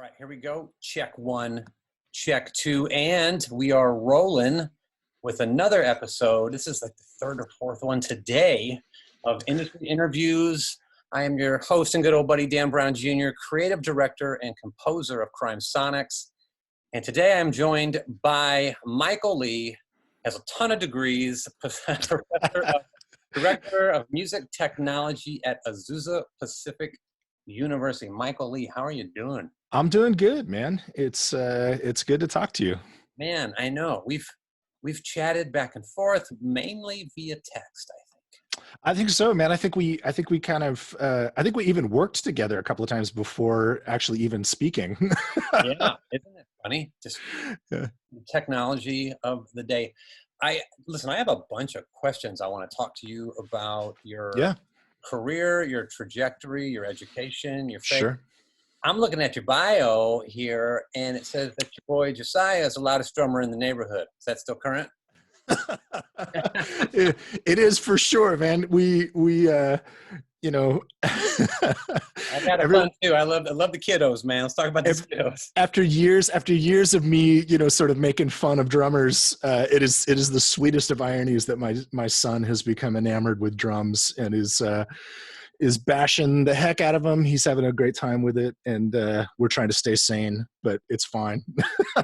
All right, here we go. Check one, check two, and we are rolling with another episode. This is like the third or fourth one today of Industry Interviews. I am your host and good old buddy, Dan Brown Jr., creative director and composer of CrimeSonics. And today I'm joined by Michael Lee, has a ton of degrees, director of music technology at Azusa Pacific University. Michael Lee, how are you doing? I'm doing good, man. It's good to talk to you. Man, I know. We've chatted back and forth, mainly via text, I think. I think so, man. I think we even worked together a couple of times before actually even speaking. Yeah, isn't it funny? Just the technology of the day. I have a bunch of questions I want to talk to you about your career, your trajectory, your education, your faith. Sure. I'm looking at your bio here, and it says that your boy Josiah is the loudest drummer in the neighborhood. Is that still current? It is for sure, man. We you know, I got fun too. I love the kiddos, man. Let's talk about these kiddos. After years of me, sort of making fun of drummers, it is the sweetest of ironies that my son has become enamored with drums and is bashing the heck out of them. He's having a great time with it, and we're trying to stay sane, but it's fine.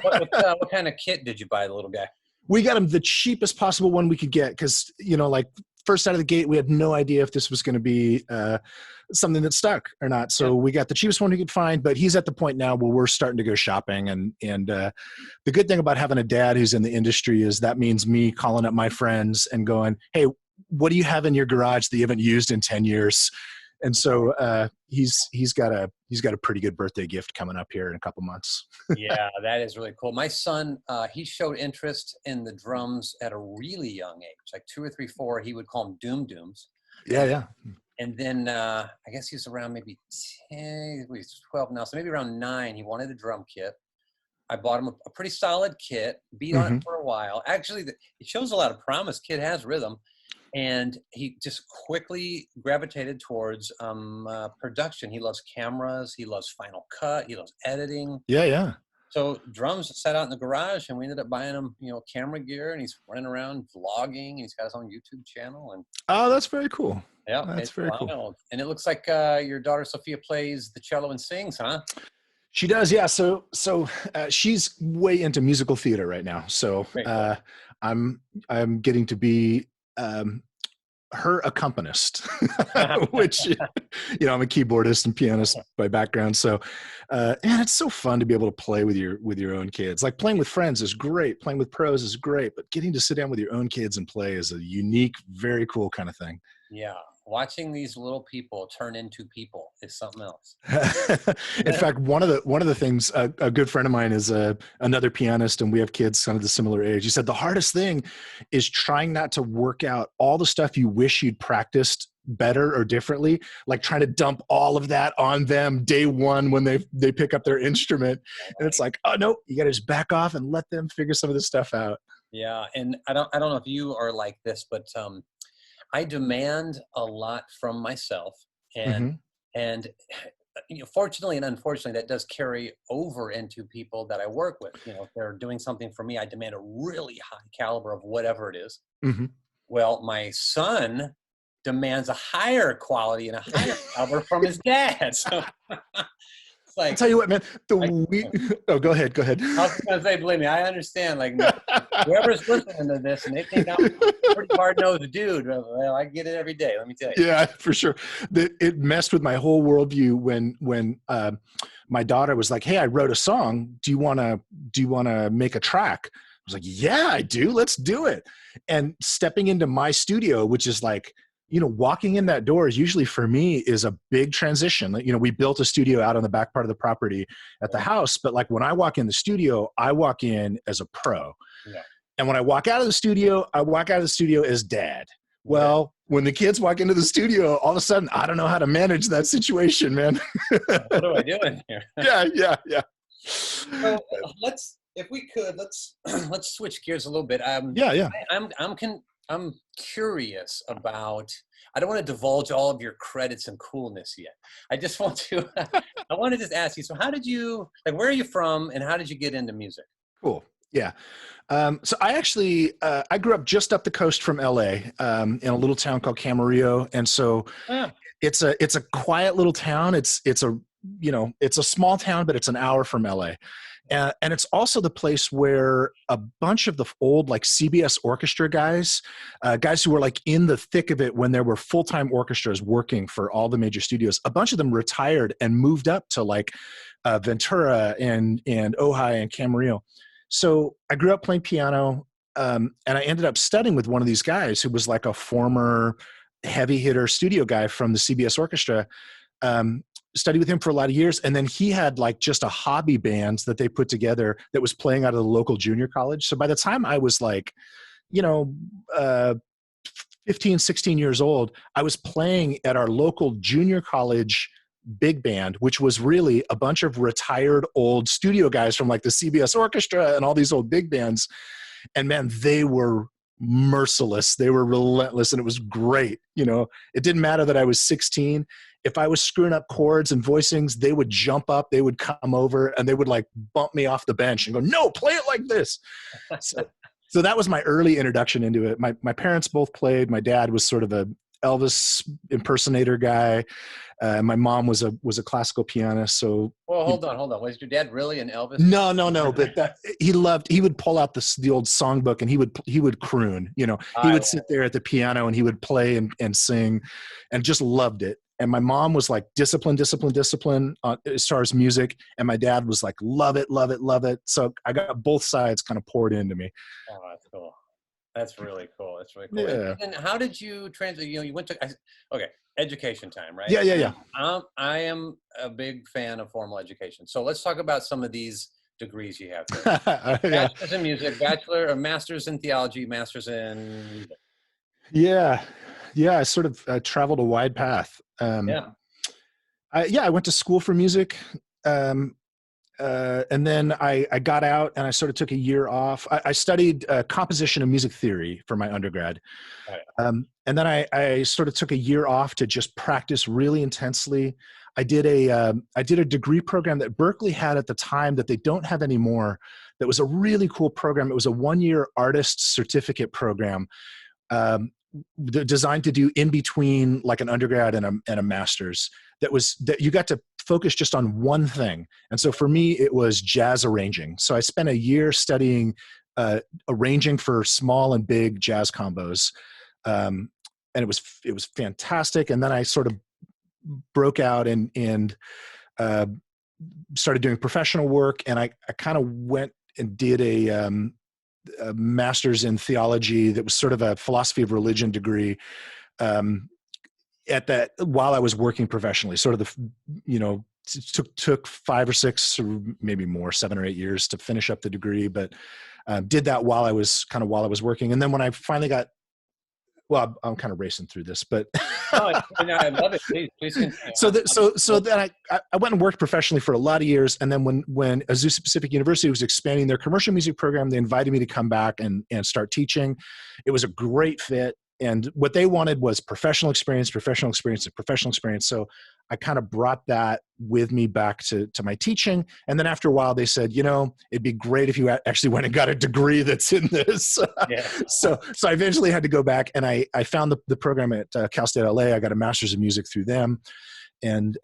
What kind of kit did you buy the little guy? We got him the cheapest possible one we could get because, first out of the gate, we had no idea if this was going to be something that stuck or not. So we got the cheapest one we could find, but he's at the point now where we're starting to go shopping. And the good thing about having a dad who's in the industry is that means me calling up my friends and going, hey, what do you have in your garage that you haven't used in 10 years? And so he's got a pretty good birthday gift coming up here in a couple months. Yeah, that is really cool. My son, he showed interest in the drums at a really young age, like 2 or 3, 4. He would call them doom dooms. Yeah. And then I guess he's around maybe 10, he's 12 now, so maybe around 9. He wanted a drum kit. I bought him a pretty solid kit, beat on it for a while. Actually, it shows a lot of promise. Kid has rhythm. And he just quickly gravitated towards production. He loves cameras. He loves Final Cut. He loves editing. Yeah. So drums sat out in the garage, and we ended up buying him, camera gear. And he's running around vlogging. And he's got his own YouTube channel. And oh, that's very cool. Yeah, that's very cool. And it looks like your daughter Sophia plays the cello and sings, huh? She does, yeah. So she's way into musical theater right now. So I'm getting to be her accompanist, which, I'm a keyboardist and pianist by background. So, and it's so fun to be able to play with your own kids. Like playing with friends is great. Playing with pros is great, but getting to sit down with your own kids and play is a unique, very cool kind of thing. Yeah. Watching these little people turn into people is something else. In fact, one of the things, a good friend of mine is another pianist, and we have kids kind of the similar age. He said the hardest thing is trying not to work out all the stuff you wish you'd practiced better or differently, like trying to dump all of that on them day one when they pick up their instrument. And it's like, oh no, you got to just back off and let them figure some of this stuff out. Yeah, and I don't know if you are like this, but I demand a lot from myself, and fortunately and unfortunately, that does carry over into people that I work with. If they're doing something for me, I demand a really high caliber of whatever it is. Well, my son demands a higher quality and a higher caliber from his dad. So like, I'll tell you what, man. Oh, go ahead. I was going to say, believe me, I understand. Like, whoever's listening to this and they think I'm a pretty hard-nosed dude, well, I get it every day. Let me tell you. Yeah, for sure. It messed with my whole worldview when my daughter was like, "Hey, I wrote a song. Do you want to make a track?" I was like, "Yeah, I do. Let's do it." And stepping into my studio, which is like, walking in that door is usually for me is a big transition. We built a studio out on the back part of the property at the house, but like when I walk in the studio, I walk in as a pro. Yeah. And when I walk out of the studio, I walk out of the studio as dad. Well, when the kids walk into the studio, all of a sudden, I don't know how to manage that situation, man. What do I do in here? Yeah. So let's switch gears a little bit. Yeah. I'm curious about, I don't want to divulge all of your credits and coolness yet. I just want to, I want to just ask you, so how did you, like, where are you from and how did you get into music? Cool. Yeah. So I actually, I grew up just up the coast from LA, in a little town called Camarillo. And so Ah, it's a quiet little town. It's a, it's a small town, but it's an hour from LA. And it's also the place where a bunch of the old like CBS orchestra guys, guys who were like in the thick of it when there were full-time orchestras working for all the major studios, a bunch of them retired and moved up to like Ventura and Ojai and Camarillo. So I grew up playing piano, and I ended up studying with one of these guys who was like a former heavy hitter studio guy from the CBS orchestra. Studied with him for a lot of years, and then he had like just a hobby band that they put together that was playing out of the local junior college. So by the time I was like, uh, 15, 16 years old, I was playing at our local junior college big band, which was really a bunch of retired old studio guys from like the CBS orchestra and all these old big bands. And man, they were merciless. They were relentless, and it was great. It didn't matter that I was 16. If I was screwing up chords and voicings, they would jump up, they would come over, and they would like bump me off the bench and go, "No, play it like this." So that was my early introduction into it. My parents both played. My dad was sort of a Elvis impersonator guy. My mom was a classical pianist. So well, hold on. Was your dad really an Elvis? No. But he would pull out the old songbook and he would croon. He would sit there at the piano and he would play and sing, and just loved it. And my mom was like discipline as far as music, and my dad was like love it. So I got both sides kind of poured into me. Oh, that's cool. That's really cool. Yeah. And how did you translate? You went to, okay, education time, right? Yeah. I am a big fan of formal education. So let's talk about some of these degrees you have there. Yeah. Bachelor's in music, bachelor or master's in theology, master's in music. Yeah. I sort of traveled a wide path. I went to school for music. And then I got out and I sort of took a year off. I studied composition and music theory for my undergrad. And then I sort of took a year off to just practice really intensely. I did a degree program that Berkeley had at the time that they don't have anymore. That was a really cool program. It was a 1-year artist certificate program, designed to do in between like an undergrad and a master's. That you got to focus just on one thing. And so for me, it was jazz arranging. So I spent a year studying arranging for small and big jazz combos. And it was fantastic. And then I sort of broke out and started doing professional work. And I kind of went and did a master's in theology that was sort of a philosophy of religion degree. While I was working professionally, sort of took 5 or 6 or maybe more, 7 or 8 years to finish up the degree, but did that while I was working. And then when I finally got, well, I'm kind of racing through this, but I love it. Please continue. So then I went and worked professionally for a lot of years. And then when Azusa Pacific University was expanding their commercial music program, they invited me to come back and start teaching. It was a great fit. And what they wanted was professional experience. So I kind of brought that with me back to my teaching. And then after a while, they said, it'd be great if you actually went and got a degree that's in this. Yeah. So I eventually had to go back, and I found the program at Cal State LA. I got a master's in music through them, and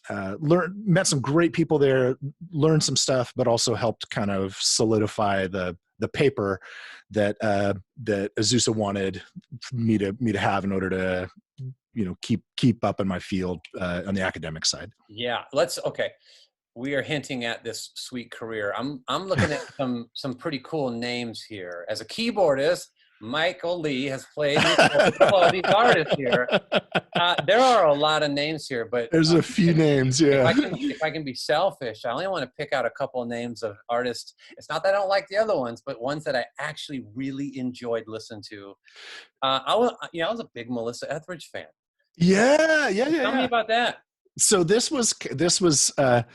met some great people there, learned some stuff, but also helped kind of solidify the paper that Azusa wanted me to have in order to keep up in my field on the academic side. Yeah, okay. We are hinting at this sweet career. I'm looking at some pretty cool names here. As a keyboardist, Michael Lee has played with all these artists here. There are a lot of names here, but there's a few names. Yeah. If I can be selfish, I only want to pick out a couple of names of artists. It's not that I don't like the other ones, but ones that I actually really enjoyed listening to. I was a big Melissa Etheridge fan. Yeah. Tell me about that. So this is a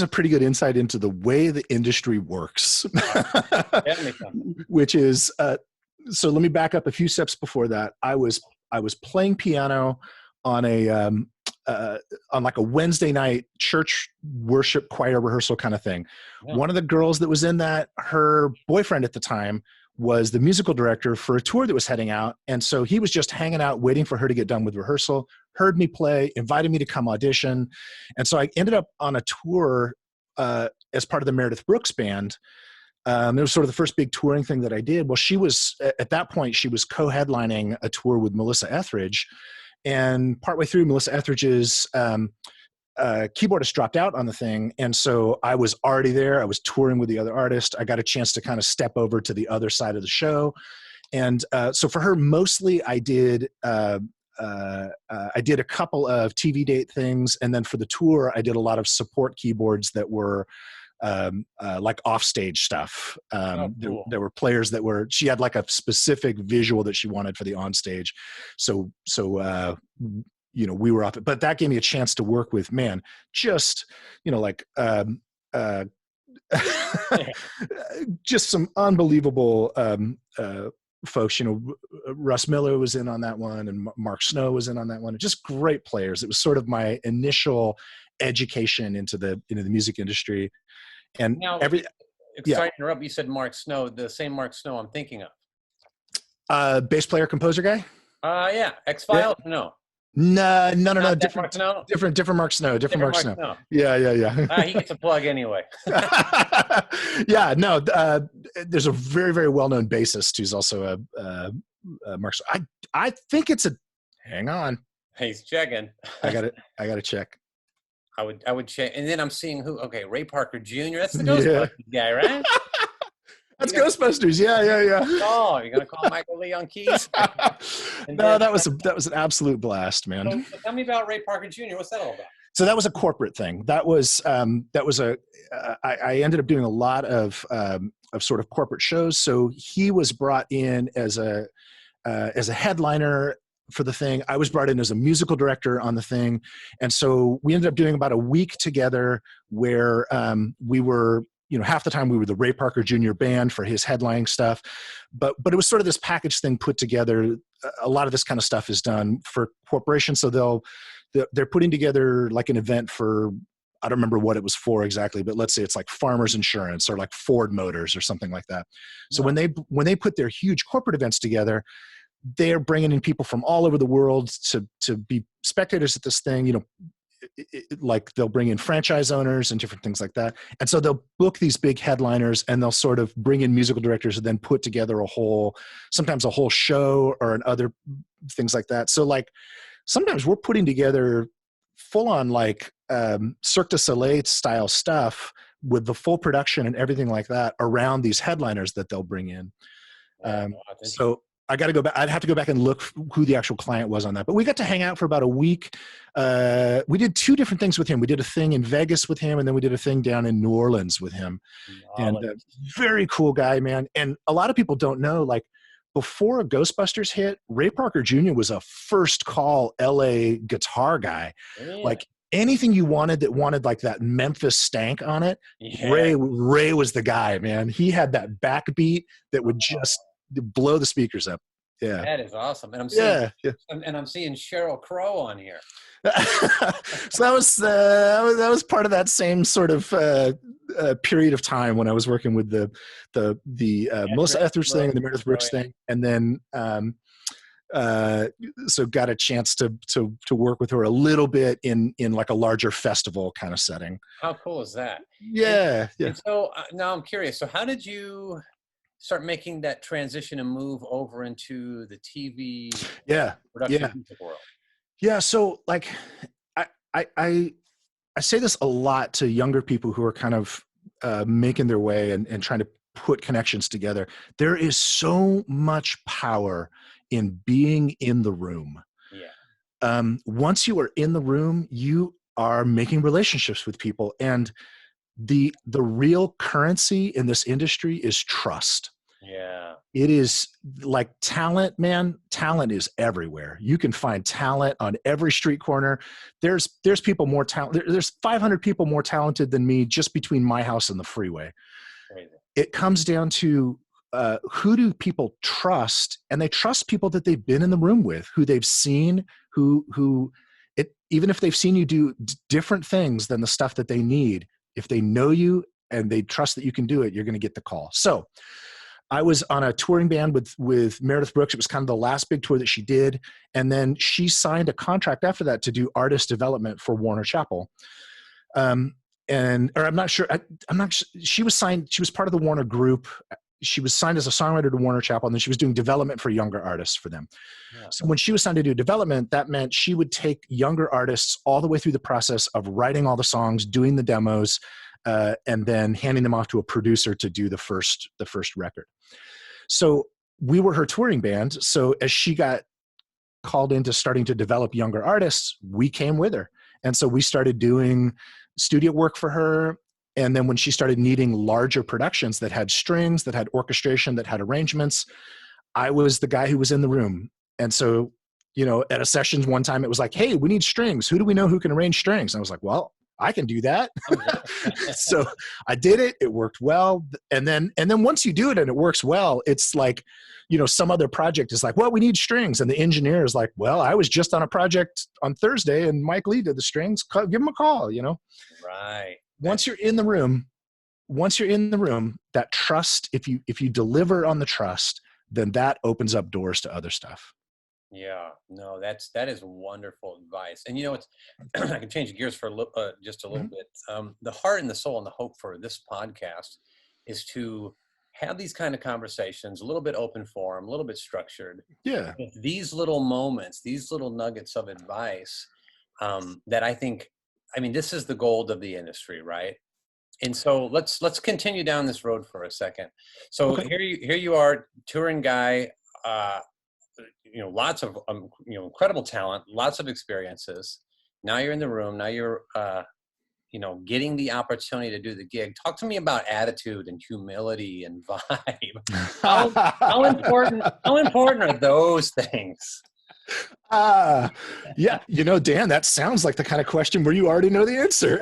pretty good insight into the way the industry works, which is so let me back up a few steps before that. I was playing piano on on like a Wednesday night church worship choir rehearsal kind of thing. Yeah. One of the girls that was in that, her boyfriend at the time was the musical director for a tour that was heading out. And so he was just hanging out, waiting for her to get done with rehearsal, heard me play, invited me to come audition. And so I ended up on a tour as part of the Meredith Brooks band. It was sort of the first big touring thing that I did. Well, she was, at that point, she was co-headlining a tour with Melissa Etheridge. And partway through, Melissa Etheridge's keyboardist dropped out on the thing. And so I was already there. I was touring with the other artist. I got a chance to kind of step over to the other side of the show. And so for her, mostly I did a couple of TV date things. And then for the tour, I did a lot of support keyboards that were like offstage stuff. Cool. There were players that were, she had like a specific visual that she wanted for the onstage. So you know, we were off it, but that gave me a chance to work with, man, just, you know, like, just some unbelievable, folks, you know, Russ Miller was in on that one and Mark Snow was in on that one. Just great players. It was sort of my initial education into the music industry. And now, sorry to interrupt, you said Mark Snow, the same Mark Snow I'm thinking of. Bass player, composer guy? Yeah. X-Files? Yeah. No. No. Different Mark Snow? Different Mark Snow. Different Mark Snow. Yeah. He gets a plug anyway. Yeah, no, there's a very, very well-known bassist who's also a Mark Snow. I think it's hang on. He's checking. I got to check. I would check. And then I'm seeing who, okay, Ray Parker Jr. That's the Ghostbusters guy, right? That's Ghostbusters. Yeah. Oh, you're gonna call Michael Lee on keys? No, that was an absolute blast, man. So tell me about Ray Parker Jr. What's that all about? So that was a corporate thing. I ended up doing a lot of sort of corporate shows. So he was brought in as a headliner for the thing. I was brought in as a musical director on the thing. And so we ended up doing about a week together where we were, you know, half the time we were the Ray Parker Jr. band for his headlining stuff, but it was sort of this package thing put together. A lot of this kind of stuff is done for corporations. So they're putting together like an event for, I don't remember what it was for exactly, but let's say it's like Farmers Insurance or like Ford Motors or something like that. So when they put their huge corporate events together, they're bringing in people from all over the world to be spectators at this thing, you know, like they'll bring in franchise owners and different things like that. And so they'll book these big headliners and they'll sort of bring in musical directors and then put together sometimes a whole show or other things like that. So like sometimes we're putting together full on like Cirque du Soleil style stuff with the full production and everything like that around these headliners that they'll bring in. So I got to go back. I'd have to go back and look who the actual client was on that. But we got to hang out for about a week. We did two different things with him. We did a thing in Vegas with him, and then we did a thing down in New Orleans with him. And very cool guy, man. And a lot of people don't know, like, before Ghostbusters hit, Ray Parker Jr. was a first call LA guitar guy. Yeah. Like anything you wanted that wanted like that Memphis stank on it, yeah. Ray was the guy, man. He had that backbeat that would just blow the speakers up. Yeah, that is awesome. And I'm seeing, and I'm seeing Sheryl Crow on here. So that was part of that same sort of period of time when I was working with the Melissa Etheridge thing and the Meredith Brooks thing, and then so got a chance to work with her a little bit in like a larger festival kind of setting. How cool is that? Yeah. And so now I'm curious. So how did you start making that transition and move over into the TV production music world? Yeah, so like I say this a lot to younger people who are kind of making their way and trying to put connections together. There is so much power in being in the room. Yeah. Once you are in the room, you are making relationships with people, and the real currency in this industry is trust. Yeah. It is like talent, man. Talent is everywhere. You can find talent on every street corner. There's people more talented. There's 500 people more talented than me just between my house and the freeway. Crazy. It comes down to who do people trust? And they trust people that they've been in the room with, who they've seen, even if they've seen you do different things than the stuff that they need, if they know you and they trust that you can do it, you're going to get the call. So I was on a touring band with Meredith Brooks. It was kind of the last big tour that she did. And then she signed a contract after that to do artist development for Warner Chappell. Or I'm not sure. She was signed. She was part of the Warner group. She was signed as a songwriter to Warner Chappell, and then she was doing development for younger artists for them. Yeah. So when she was signed to do development, that meant she would take younger artists all the way through the process of writing all the songs, doing the demos, and then handing them off to a producer to do the first record. So we were her touring band. So as she got called into starting to develop younger artists, we came with her. And so we started doing studio work for her. And then when she started needing larger productions that had strings, that had orchestration, that had arrangements, I was the guy who was in the room. And so, at a session one time, it was like, hey, we need strings. Who do we know who can arrange strings? And I was like, well, I can do that. So I did it. It worked well. And then once you do it and it works well, it's like, some other project is like, well, we need strings. And the engineer is like, well, I was just on a project on Thursday and Mike Lee did the strings. Give him a call, Right. Once you're in the room, that trust, if you deliver on the trust, then that opens up doors to other stuff. Yeah, no, that is wonderful advice. And it's I can change gears for just a little bit. The heart and the soul and the hope for this podcast is to have these kind of conversations, a little bit open forum, a little bit structured. Yeah. These little moments, these little nuggets of advice that I think, this is the gold of the industry, right? And so let's continue down this road for a second. So Okay. here you are, touring guy, lots of incredible talent, lots of experiences. Now you're in the room. Now you're getting the opportunity to do the gig. Talk to me about attitude and humility and vibe. How important are those things? Yeah, Dan, that sounds like the kind of question where you already know the answer.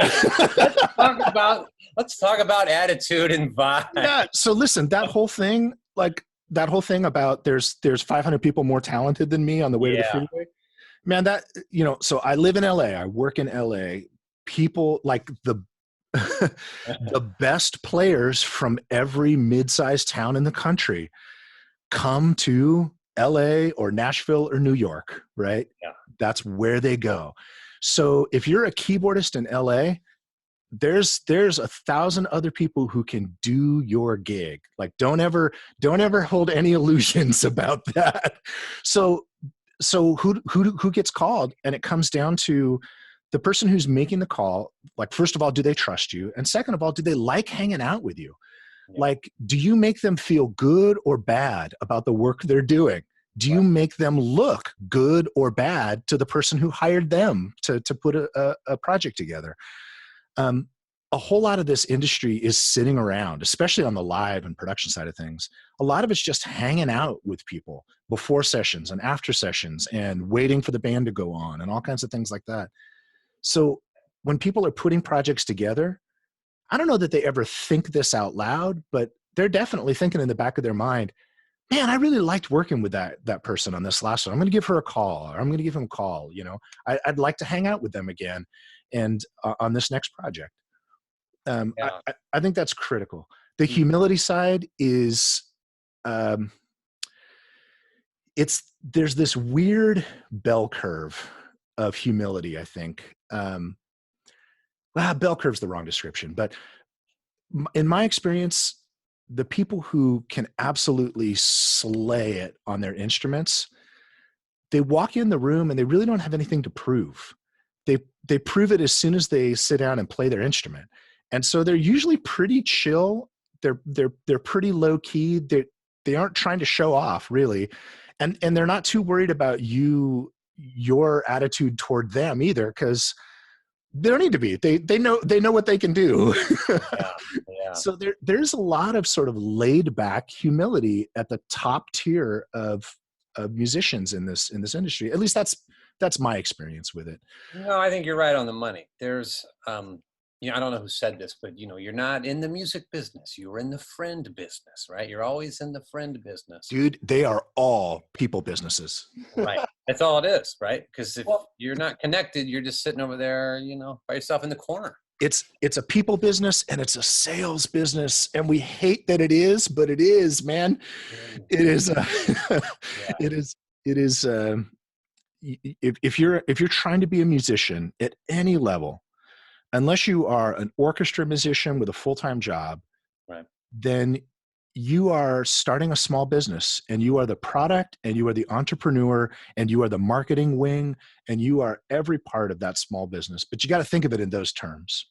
Let's talk about attitude and vibe. Yeah. So listen, that whole thing about there's 500 people more talented than me on the way to the freeway, man, so I live in LA, I work in LA, people like the best players from every mid-sized town in the country come to LA or Nashville or New York, right? Yeah. That's where they go. So if you're a keyboardist in LA, there's 1,000 other people who can do your gig. Like don't ever hold any illusions about that. So who gets called? And it comes down to the person who's making the call. Like, first of all, do they trust you? And second of all, do they like hanging out with you? Yeah. Like, do you make them feel good or bad about the work they're doing? Do you make them look good or bad to the person who hired them to put a project together? A whole lot of this industry is sitting around, especially on the live and production side of things. A lot of it's just hanging out with people before sessions and after sessions and waiting for the band to go on and all kinds of things like that. So when people are putting projects together, I don't know that they ever think this out loud, but they're definitely thinking in the back of their mind, man, I really liked working with that person on this last one. I'm going to give her a call, or I'm going to give him a call. I'd like to hang out with them again and on this next project. I think that's critical. The humility side is, there's this weird bell curve of humility, I think. Bell curve's the wrong description, but in my experience, the people who can absolutely slay it on their instruments, they walk in the room and they really don't have anything to prove. They prove it as soon as they sit down and play their instrument. And so they're usually pretty chill. They're pretty low key. They aren't trying to show off really. And they're not too worried about your attitude toward them either, because they don't need to be. They know what they can do. Yeah. So there's a lot of sort of laid back humility at the top tier of musicians in this industry. At least that's my experience with it. No, I think you're right on the money. There's I don't know who said this, but you're not in the music business. You're in the friend business, right? You're always in the friend business. Dude, they are all people businesses. Right. That's all it is, right? Because if Well, you're not connected, you're just sitting over there, by yourself in the corner. it's a people business and it's a sales business, and we hate that it is, but it is, man. It is. Yeah. It is. It is. If you're trying to be a musician at any level, unless you are an orchestra musician with a full-time job, Right. then you are starting a small business, and you are the product, and you are the entrepreneur, and you are the marketing wing, and you are every part of that small business. But you got to think of it in those terms,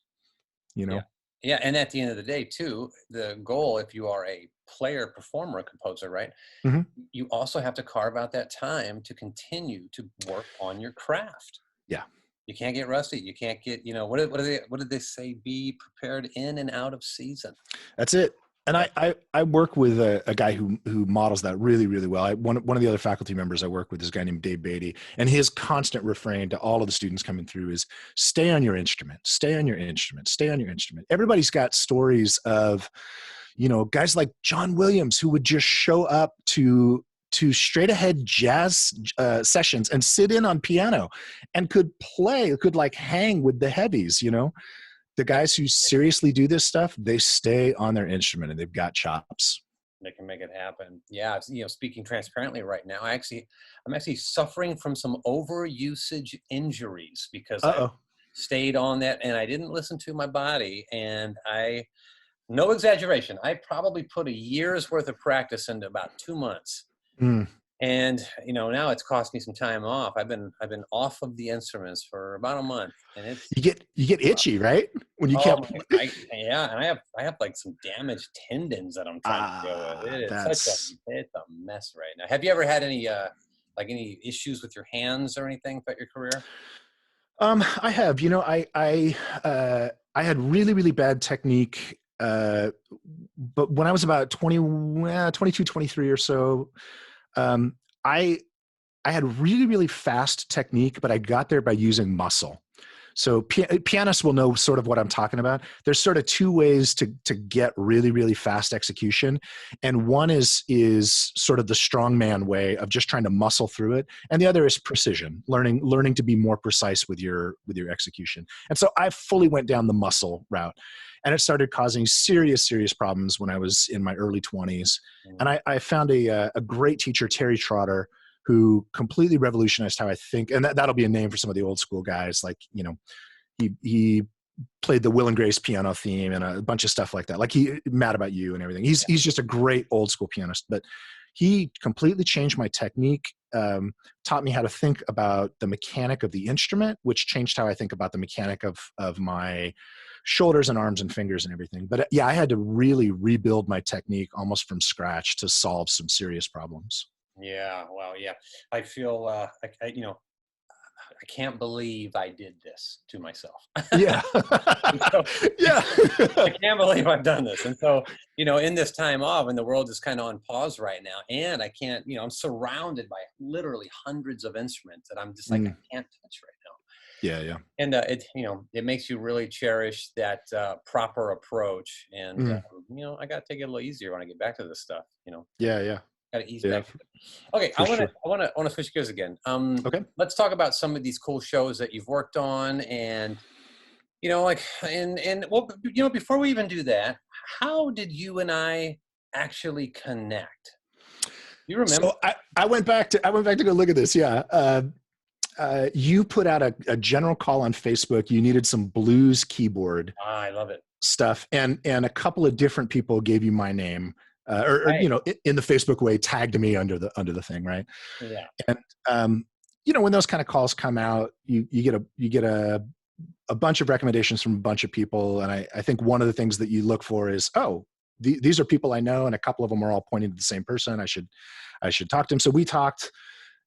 Yeah. Yeah. And at the end of the day, too, the goal, if you are a player, performer, composer, right, Mm-hmm. you also have to carve out that time to continue to work on your craft. Yeah. You can't get rusty. You can't get, what did they say? Be prepared in and out of season. That's it. And I work with a guy who models that really, really well. One of the other faculty members I work with is a guy named Dave Beatty, and his constant refrain to all of the students coming through is stay on your instrument, stay on your instrument, stay on your instrument. Everybody's got stories of, guys like John Williams who would just show up to straight ahead jazz sessions and sit in on piano and could like hang with the heavies, The guys who seriously do this stuff, they stay on their instrument and they've got chops. They can make it happen. Yeah. Speaking transparently right now, I'm actually suffering from some overusage injuries because I stayed on that and I didn't listen to my body. And no exaggeration, I probably put a year's worth of practice into about 2 months. Mm. And now it's cost me some time off. I've been off of the instruments for about a month, and it's you get itchy, right? When you can't. And I have like some damaged tendons that I'm trying to deal with. It's a mess right now. Have you ever had any any issues with your hands or anything throughout your career? I have. I had really, really bad technique. But when I was about 22, 23 or so, I had really, really fast technique, but I got there by using muscle. So pianists will know sort of what I'm talking about. There's sort of two ways to get really, really fast execution. And one is sort of the strongman way of just trying to muscle through it. And the other is precision, learning to be more precise with your execution. And so I fully went down the muscle route. And it started causing serious, serious problems when I was in my early 20s. And I found a great teacher, Terry Trotter, who completely revolutionized how I think. And that'll be a name for some of the old school guys. Like, he played the Will and Grace piano theme and a bunch of stuff like that. Like Mad About You and everything. He's just a great old school pianist. But he completely changed my technique, taught me how to think about the mechanic of the instrument, which changed how I think about the mechanic of my shoulders and arms and fingers and everything. But yeah, I had to really rebuild my technique almost from scratch to solve some serious problems. Yeah. Well, yeah. I feel, I can't believe I did this to myself. Yeah. Yeah. I can't believe I've done this. And so, in this time off, and the world is kind of on pause right now, and I can't, I'm surrounded by literally hundreds of instruments that I'm just like, I can't touch right now. Yeah. Yeah. And it makes you really cherish that proper approach. And, I got to take it a little easier when I get back to this stuff, Yeah. Yeah. Got to ease back. Okay, I want to switch gears again. Okay. Let's talk about some of these cool shows that you've worked on, and before we even do that, how did you and I actually connect? You remember? So I went back to go look at this. Yeah. You put out a general call on Facebook. You needed some blues keyboard. I love it. Stuff, and a couple of different people gave you my name. Right. In the Facebook way, tagged me under the thing, right? Yeah. And when those kind of calls come out, you get a bunch of recommendations from a bunch of people, and I think one of the things that you look for is, these are people I know, and a couple of them are all pointing to the same person. I should talk to him. So we talked,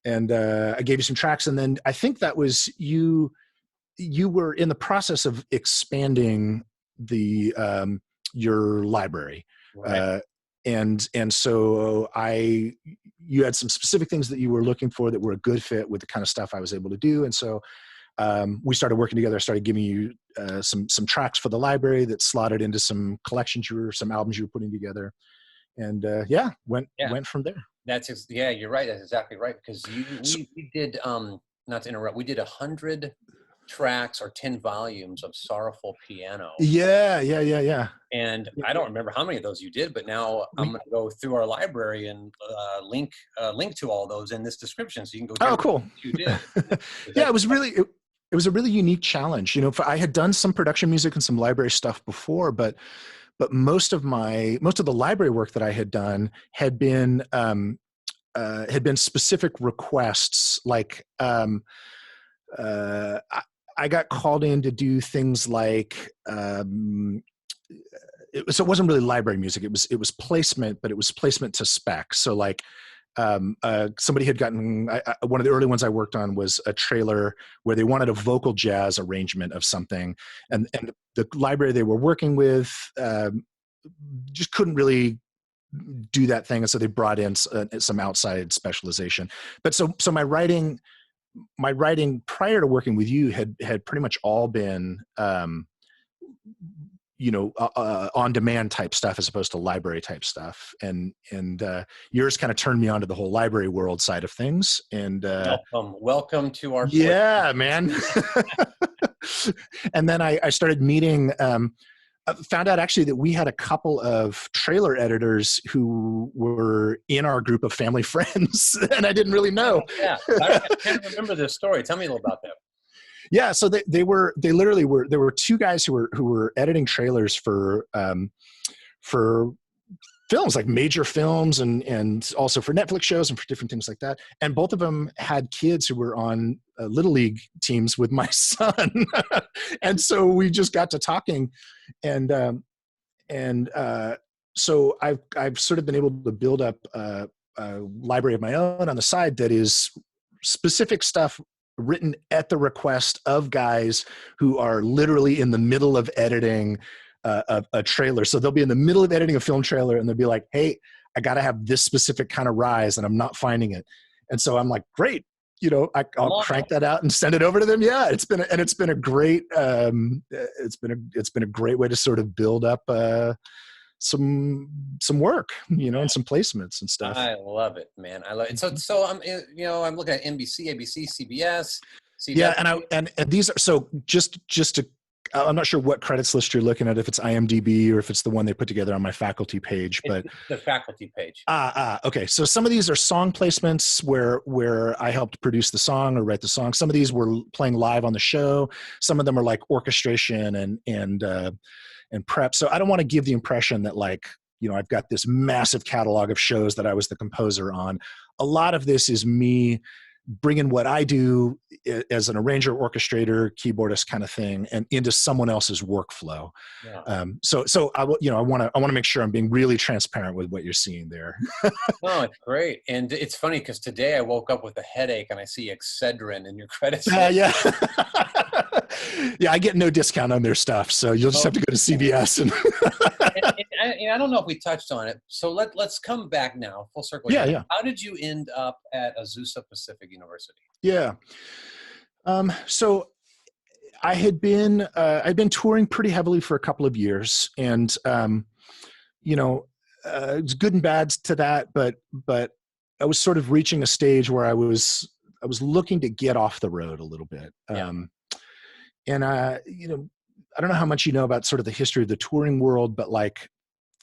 and I gave you some tracks, and then I think that was you were in the process of expanding your library. Right. And so you had some specific things that you were looking for that were a good fit with the kind of stuff I was able to do. And so we started working together. I started giving you some tracks for the library that slotted into some collections some albums you were putting together. And went from there. You're right. That's exactly right. Because we did, not to interrupt, we did 100 tracks or 10 volumes of Sorrowful Piano. Yeah. And I don't remember how many of those you did, but now I'm going to go through our library and link to all those in this description, so you can go. Oh, cool. You did. Yeah, it was a really unique challenge. You know, I had done some production music and some library stuff before, but most of the library work that I had done had been specific requests. Like I got called in to do things like so it wasn't really library music. It was placement, but it was placement to spec. So like somebody had gotten one of the early ones I worked on was a trailer where they wanted a vocal jazz arrangement of something, and the library they were working with just couldn't really do that thing, and so they brought in some outside specialization. But so my writing prior to working with you had pretty much all been on demand type stuff as opposed to library type stuff. And yours kind of turned me on to the whole library world side of things. And welcome to our yeah, man. And then I started meeting, found out actually that we had a couple of trailer editors who were in our group of family friends, and I didn't really know. Yeah, I can't remember this story. Tell me a little about that. Yeah, so there were two guys who were editing trailers for films, like major films, and also for Netflix shows and for different things like that. And both of them had kids who were on Little League teams with my son, and so we just got to talking, and so I've sort of been able to build up a library of my own on the side that is specific stuff written at the request of guys who are literally in the middle of editing a trailer. So they'll be in the middle of editing a film trailer and they'll be like, hey, I got to have this specific kind of rise and I'm not finding it. And so I'm like, great, I'll crank that out and send it over to them. Yeah, it's been a great it's been a great way to sort of build up some work, and some placements and stuff. I love it, man. I love it. So I'm looking at NBC, ABC, CBS. CW. Yeah, and these are, so just to, I'm not sure what credits list you're looking at, if it's IMDb or if it's the one they put together on my faculty page, but it's the faculty page. Okay. So some of these are song placements where I helped produce the song or write the song. Some of these were playing live on the show. Some of them are like orchestration and prep. So I don't want to give the impression that I've got this massive catalog of shows that I was the composer on. A lot of this is me bringing what I do as an arranger, orchestrator, keyboardist kind of thing, and into someone else's workflow. Yeah. So I want to make sure I'm being really transparent with what you're seeing there. No, it's great. And it's funny because today I woke up with a headache and I see Excedrin in your credits. Yeah. Yeah, I get no discount on their stuff, so you'll just have to go to CVS. And I don't know if we touched on it, so let's come back now, full circle. Yeah. How did you end up at Azusa Pacific University? Yeah. So I'd been touring pretty heavily for a couple of years, and it's good and bad to that, but I was sort of reaching a stage where I was looking to get off the road a little bit. Yeah. And I don't know how much you know about sort of the history of the touring world, but like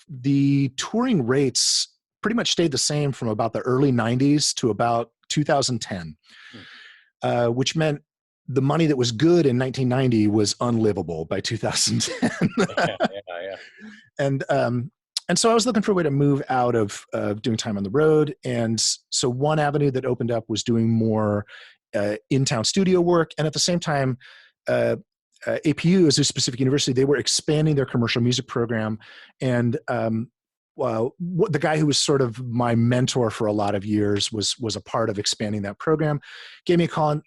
the touring rates pretty much stayed the same from about the early 90s to about 2010, which meant the money that was good in 1990 was unlivable by 2010. Yeah. And so I was looking for a way to move out of doing time on the road. And so one avenue that opened up was doing more in-town studio work. And at the same time, APU, Azusa Pacific University, they were expanding their commercial music program. And the guy who was sort of my mentor for a lot of years was a part of expanding that program, gave me a call. And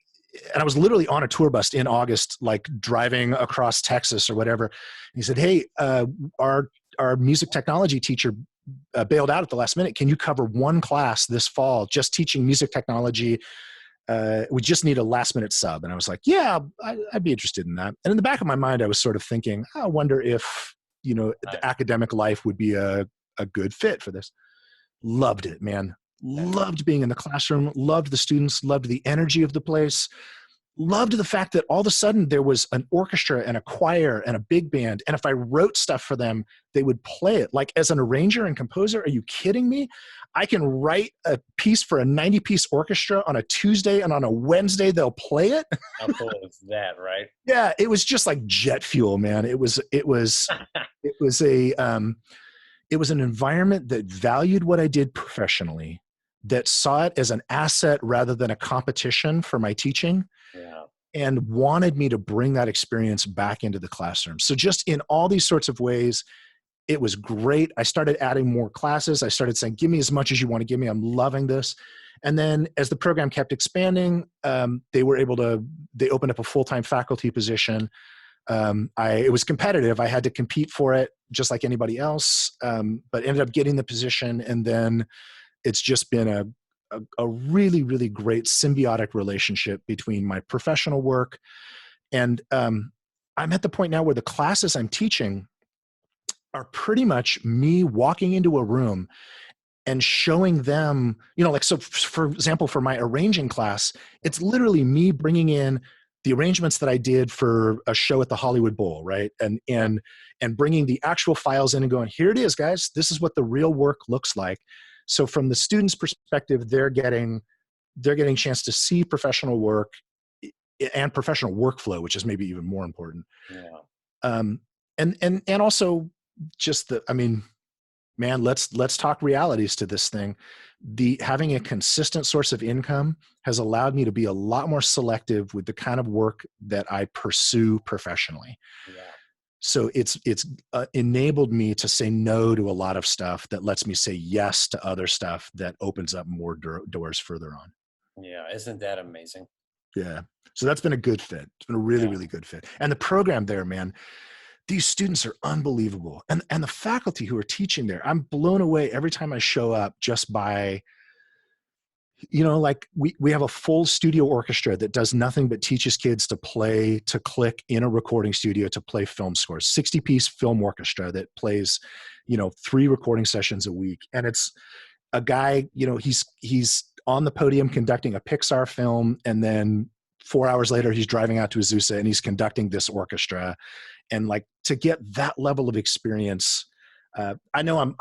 I was literally on a tour bus in August, like driving across Texas or whatever. And he said, hey, our music technology teacher bailed out at the last minute. Can you cover one class this fall, just teaching music technology we just need a last minute sub. And I was like, yeah, I'd be interested in that. And in the back of my mind, I was sort of thinking, I wonder if, the academic life would be a good fit for this. Loved it, man. Loved being in the classroom, loved the students, loved the energy of the place, loved the fact that all of a sudden there was an orchestra and a choir and a big band. And if I wrote stuff for them, they would play it. Like, as an arranger and composer, are you kidding me? I can write a piece for a 90-piece orchestra on a Tuesday, and on a Wednesday they'll play it. How cool is that, right? Yeah, it was just like jet fuel, man. It was an environment that valued what I did professionally, that saw it as an asset rather than a competition for my teaching, and wanted me to bring that experience back into the classroom. So just in all these sorts of ways, it was great. I started adding more classes. I started saying, give me as much as you want to give me. I'm loving this. And then as the program kept expanding, they opened up a full-time faculty position. It was competitive. I had to compete for it just like anybody else, but ended up getting the position. And then it's just been a really, really great symbiotic relationship between my professional work. And I'm at the point now where the classes I'm teaching are pretty much me walking into a room and showing them, so for example, for my arranging class, it's literally me bringing in the arrangements that I did for a show at the Hollywood Bowl, right? And bringing the actual files in and going, here it is, guys. This is what the real work looks like. So from the student's perspective, they're getting a chance to see professional work and professional workflow, which is maybe even more important. Yeah. And also just man, let's talk realities to this thing. Having a consistent source of income has allowed me to be a lot more selective with the kind of work that I pursue professionally. Yeah. So it's enabled me to say no to a lot of stuff that lets me say yes to other stuff that opens up more doors further on. Yeah. Isn't that amazing? Yeah. So that's been a good fit. It's been a really, really good fit. And the program there, man, these students are unbelievable. And the faculty who are teaching there, I'm blown away every time I show up just by, like we have a full studio orchestra that does nothing but teaches kids to click in a recording studio to play film scores, 60-piece film orchestra that plays, 3 recording sessions a week. And it's a guy, he's on the podium conducting a Pixar film, and then 4 hours later, he's driving out to Azusa and he's conducting this orchestra. And like, to get that level of experience, I know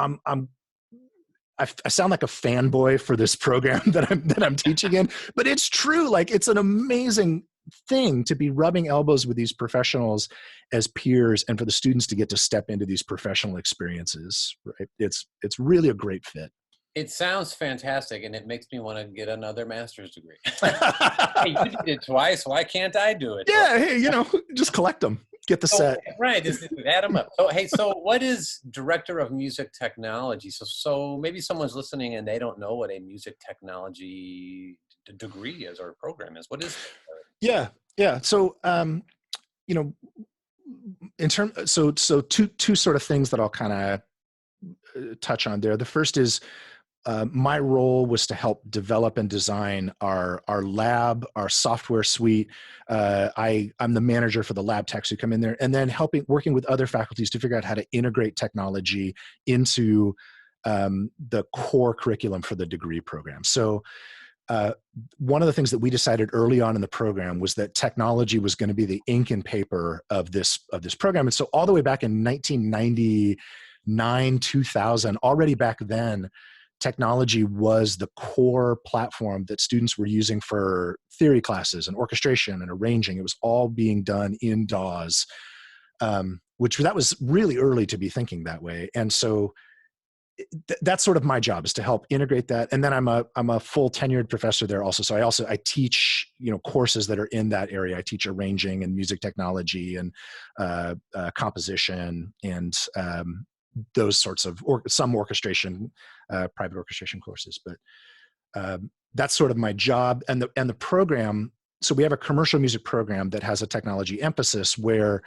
I sound like a fanboy for this program that I'm teaching in, but it's true. Like, it's an amazing thing to be rubbing elbows with these professionals as peers, and for the students to get to step into these professional experiences. Right? It's really a great fit. It sounds fantastic, and it makes me want to get another master's degree. Hey, you did it twice. Why can't I do it? Yeah, hey, just collect them. Get the set. Right, just add them up. So, hey, what is Director of Music Technology? So maybe someone's listening and they don't know what a music technology degree is or program is. What is it? Yeah. So, two sort of things that I'll kind of touch on there. The first is, my role was to help develop and design our lab, our software suite. I'm the manager for the lab techs who come in there, and then working with other faculties to figure out how to integrate technology into the core curriculum for the degree program. So one of the things that we decided early on in the program was that technology was going to be the ink and paper of this program. And so all the way back in 1999, 2000, already back then, technology was the core platform that students were using for theory classes and orchestration and arranging. It was all being done in DAWs, that was really early to be thinking that way. And so that's sort of my job, is to help integrate that. And then I'm a full tenured professor there also. So I teach, courses that are in that area. I teach arranging and music technology and composition and those sorts of some orchestration, private orchestration courses. But that's sort of my job. And the program. So we have a commercial music program that has a technology emphasis, where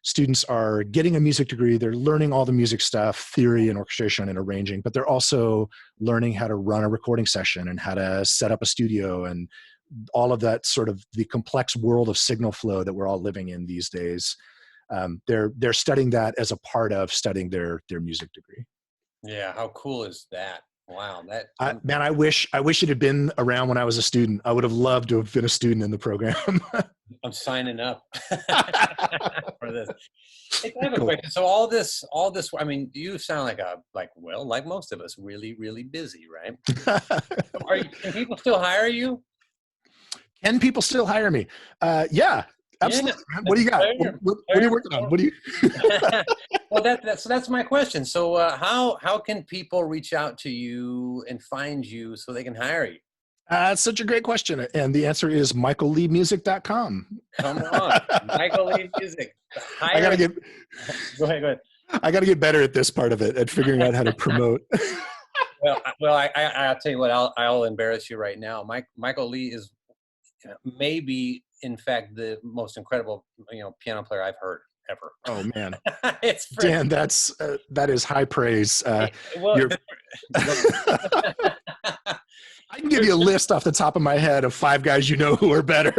students are getting a music degree. They're learning all the music stuff, theory and orchestration and arranging, but they're also learning how to run a recording session and how to set up a studio and all of that sort of the complex world of signal flow that we're all living in these days. They're studying that as a part of studying their music degree. Yeah, how cool is that? Wow, Man, I wish it had been around when I was a student. I would have loved to have been a student in the program. I'm signing up for this. Hey, I have a Cool. question. So all this, I mean, you sound like most of us, really, really busy, right? Can people still hire you? Can people still hire me? Yeah, absolutely. Yeah, what do you got? What are you working on? What do you? Well, that's my question. So how can people reach out to you and find you so they can hire you? That's such a great question. And the answer is michaelleemusic.com. Come on, Michael Lee Music. I got to get, Go ahead. I got to get better at this part of it, at figuring out how to promote. I'll tell you what, I'll embarrass you right now. Michael Lee is maybe, in fact, the most incredible, piano player I've heard ever. Oh man, it's Dan, that is high praise. I can give you a list off the top of my head of 5 guys who are better.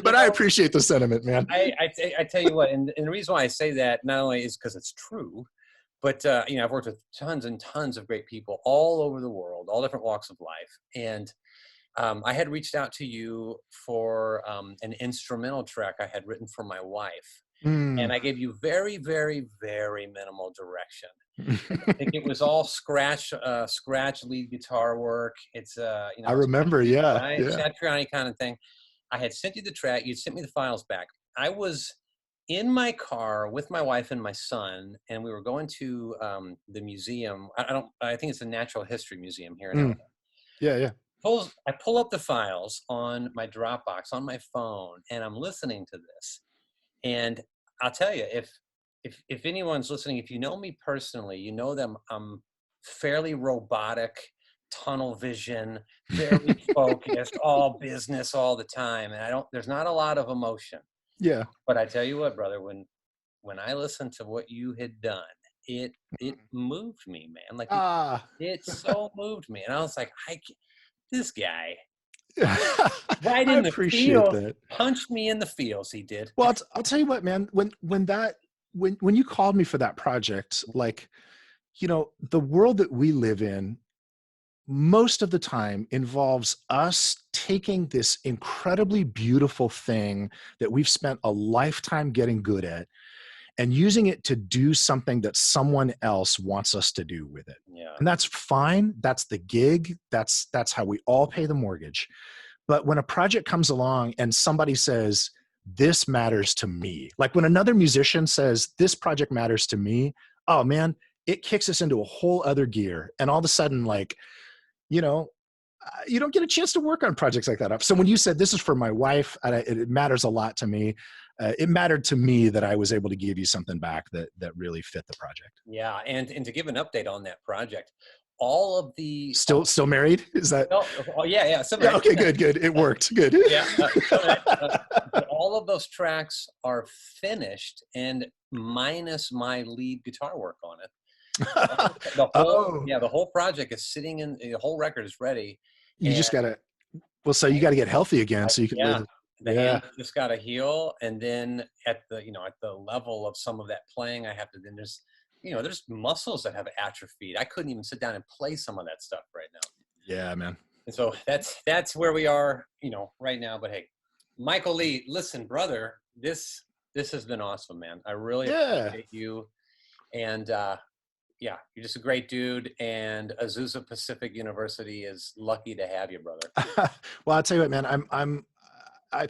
But I appreciate the sentiment, man. I tell you what, and the reason why I say that not only is because it's true, but I've worked with tons and tons of great people all over the world, all different walks of life, and I had reached out to you for an instrumental track I had written for my wife. And I gave you very, very, very minimal direction. I think it was all scratch lead guitar work. It's I remember, yeah. Satriani kind of thing. I had sent you the track. You'd sent me the files back. I was in my car with my wife and my son, and we were going to the museum. I think it's the Natural History Museum here in LA. Yeah. I pull up the files on my Dropbox on my phone, and I'm listening to this. And I'll tell you, if anyone's listening, if you know me personally, you know that I'm fairly robotic, tunnel vision, very focused, all business all the time, and there's not a lot of emotion. Yeah. But I tell you what, brother, when I listened to what you had done, it moved me, man. It so moved me, and I was like, this guy. Right in the feels, that. Punched me in the feels. He did. Well, I'll tell you what, man. When you called me for that project, the world that we live in, most of the time involves us taking this incredibly beautiful thing that we've spent a lifetime getting good at, and using it to do something that someone else wants us to do with it. Yeah. And that's fine. That's the gig. That's how we all pay the mortgage. But when a project comes along and somebody says, this matters to me, like when another musician says, this project matters to me, oh man, it kicks us into a whole other gear. And all of a sudden, you don't get a chance to work on projects like that. So when you said, this is for my wife, it matters a lot to me. It mattered to me that I was able to give you something back that really fit the project. Yeah, and to give an update on that project, all of the still married, is that? Yeah. Yeah, okay, good. It worked. Good. Yeah. All of those tracks are finished, and minus my lead guitar work on it. The whole project is sitting in. The whole record is ready. You just gotta. Well, so you got to get healthy again, so you can live. The hand just got to heal, and then at the level of some of that playing, I have to. Then there's muscles that have atrophied. I couldn't even sit down and play some of that stuff right now. Yeah, man. And so that's where we are, right now. But hey, Michael Lee, listen, brother, this has been awesome, man. I really appreciate you, and you're just a great dude. And Azusa Pacific University is lucky to have you, brother. Well, I'll tell you what, man. I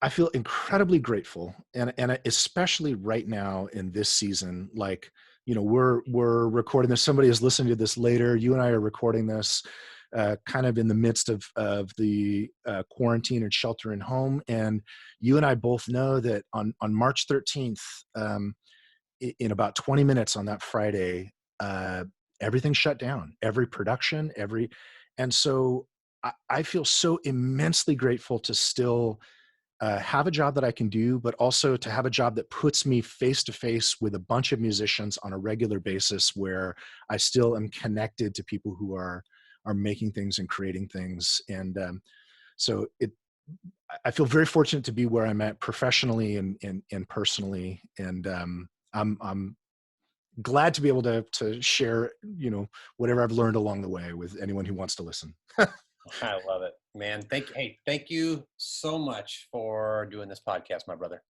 feel incredibly grateful, and especially right now in this season, we're recording this. Somebody is listening to this later. You and I are recording this kind of in the midst of the quarantine and shelter in home. And you and I both know that on March 13th, in about 20 minutes on that Friday, everything shut down, every production, and so I feel so immensely grateful to still have a job that I can do, but also to have a job that puts me face to face with a bunch of musicians on a regular basis, where I still am connected to people who are are making things and creating things. And so I feel very fortunate to be where I'm at professionally and personally. And I'm glad to be able to share, whatever I've learned along the way with anyone who wants to listen. I love it, man. Thank you so much for doing this podcast, my brother.